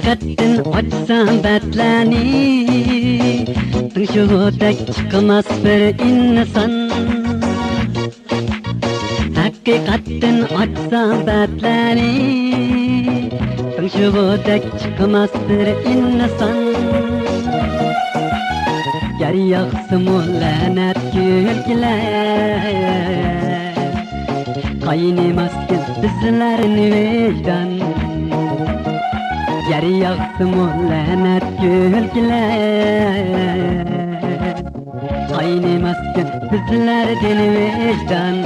Hakikaten açsam betleni Tınşıgıdak çıkmaz bir insan Hakikaten açsam betleni Tınşıgıdak çıkmaz bir insan Yer yağsın o lanet gülgiler Kaynamazken bizlerin vicdan Yer yağsın o lanet gülgiler Kaynamazken bizlerden vicdan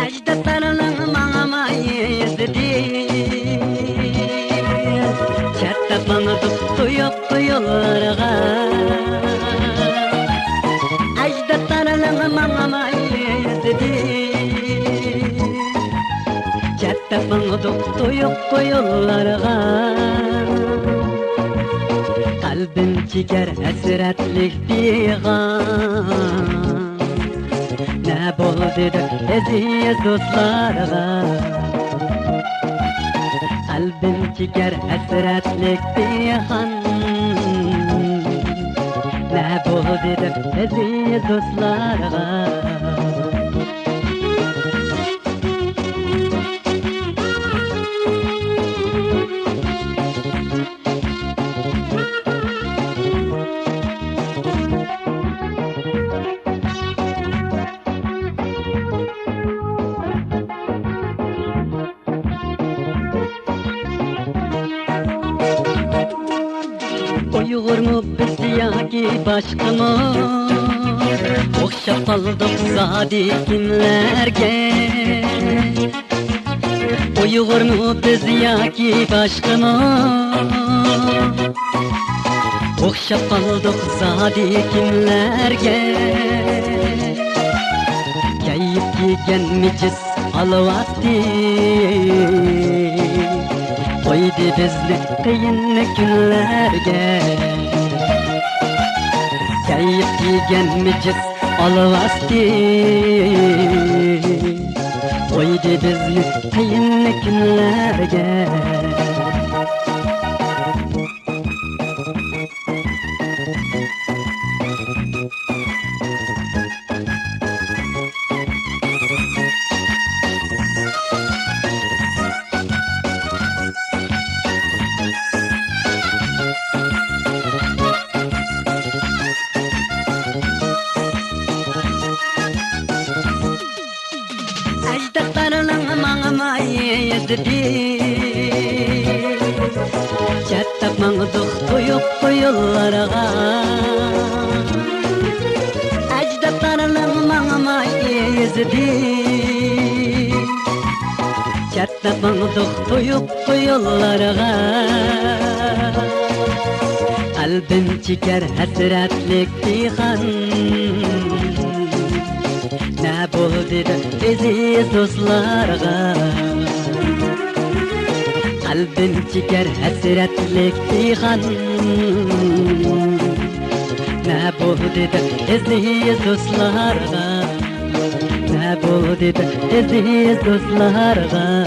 Ecdatlarının mağamayı izledi Çertepanı tutuyup yollarına Ecdatlarının mağamayı izledi Çertepanı tutuyup yollarına Kalbim çeker esretlik diğan Ne bol dedik eziz dostlarga Kalbim çeker esretlik diğan Ne bol dedik eziz dostlarga Uygur mu biz yaki başka mı? Okşap aldık zadi kimlerge Uygur mu biz yaki başka mı? Okşap aldık zadi kimlerge Kayıp giyenmişiz alıvatti Koydu bizni kıyın günlerge Kayıp giyenmişiz alıvatti Koydu bizni kıyın günlerge Ecdatlarının mağamayı izledi Çattap mağduk koyup yollarına Ecdatlarının mağamayı izledi Çattap mağduk koyup yollarına Kalbim çeker hasretlik diğan Ne bol dedi eziz dostlarga Kalbim çeker hasretlik diğan Ne bol dedi eziz dostlarga Ne bol dedi eziz dostlarga